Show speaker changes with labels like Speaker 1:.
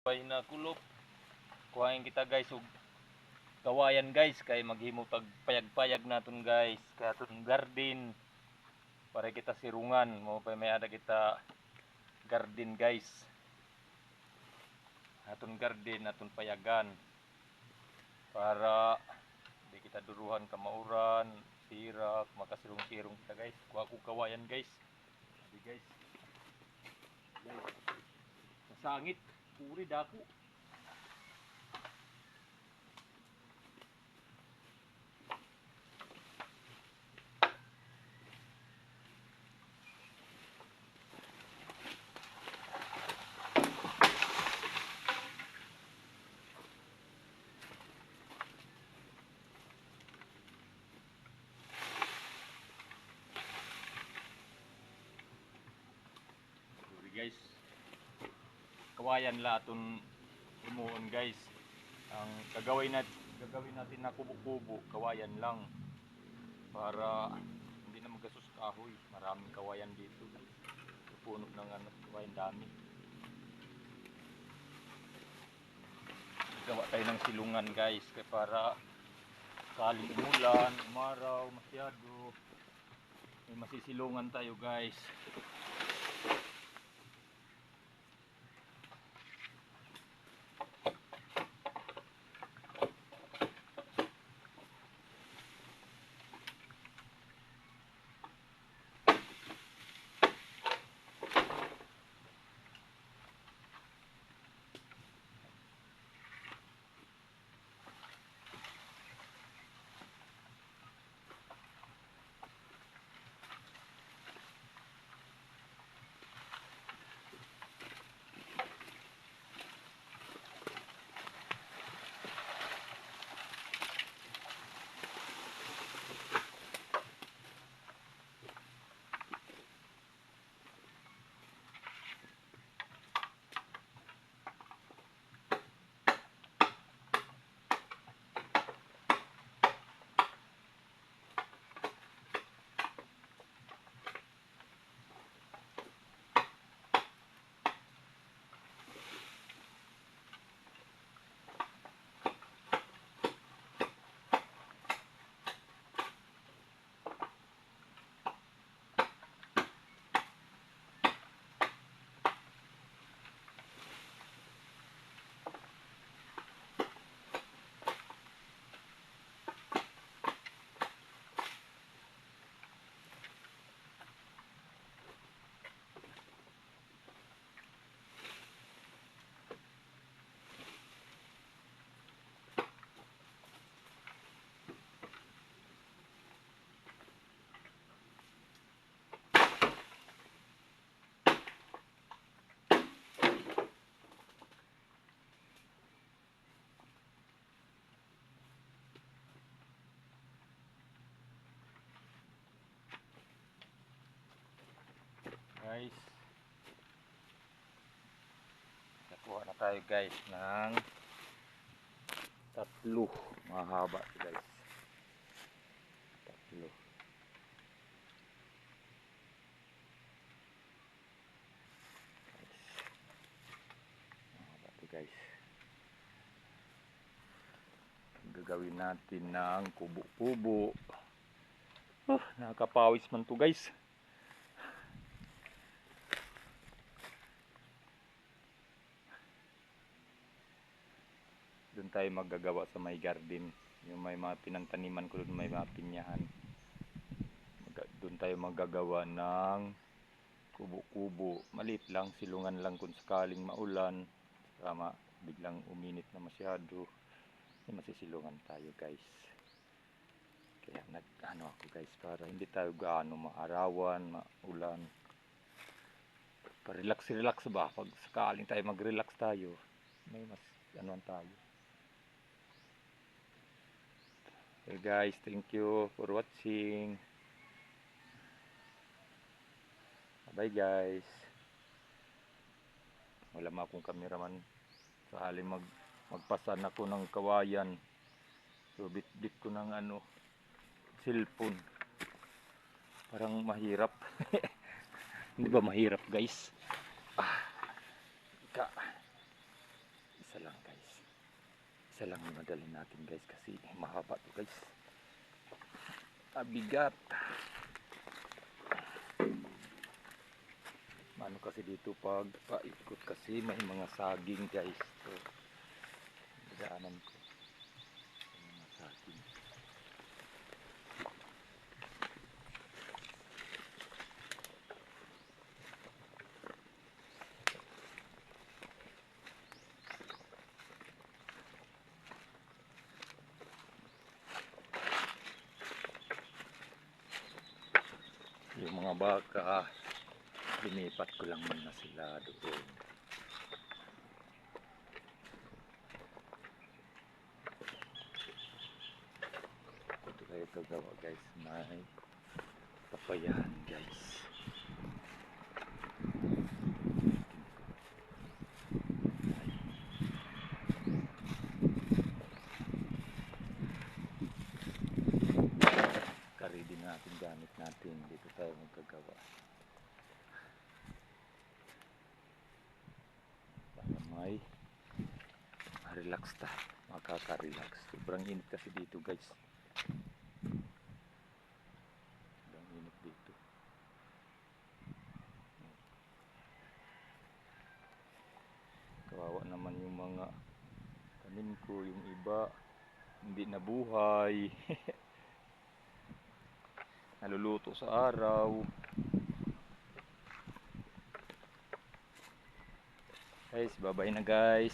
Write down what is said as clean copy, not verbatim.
Speaker 1: Bay na kulop. Kuhain kita guys ug kawayan guys kay maghimo tag payag-payag naton guys. Kaya aton garden para kita sirungan mo pa may ada kita garden guys. Aton garden aton payagan para di kita duruhan ka mauran, sira, makasirong-sirong kita guys. Kuha ko kawayan guys. Di guys. Guys. Masangit, puri dako. Guys, kawayan la aton imuon guys. Ang gagawin natin na kubo-kubo, kawayan lang para hindi na magasus kahoy. Maraming kawayan dito. Puno ng kawayan dami. Gawa tayo ng silungan guys para kaling umulan, umaraw, masyado may masisilungan tayo guys. Guys, nakuha na tayo guys ng tatlo. Mahaba guys, tatlo. Mahaba to guys. Gagawin natin ng kubo-kubo. Nakakapawis man to guys. Doon tayo maggagawa sa may garden, yung may mga pinantaniman ko doon, may mga pinyahan. Doon tayo maggagawa ng kubo-kubo, maliit lang, silungan lang kung sakaling maulan, saka biglang uminit na masyado, masisilungan tayo guys. Kaya nag-ano ako guys, para hindi tayo gaano maarawan, maulan, pa-relax ba, pag sakaling tayo mag-relax tayo, may mas anuan tayo. Okay guys, thank you for watching. Bye guys. Wala ma akong cameraman. Sakali magpasan ako ng kawayan. So bit ko ng cellphone. Parang mahirap. Hindi ba mahirap guys? Isa lang yung madali natin guys kasi mahaba to guys. Abigat. Ano kasi dito pag paikot kasi may mga saging guys. So, daanan ko. May mga saging. Yung mga baka, linipat ko lang muna sila doon. Ito kayo gagawa guys, may papayahan guys. Ready natin gamit natin dito tayo magkagawa para may relax ta, makaka-relax. Sobrang init kasi dito guys, sobrang init dito. Kawawa naman yung mga tanim ko, yung iba hindi nabuhay. Naluluto sa araw. Guys, bye-bye na guys.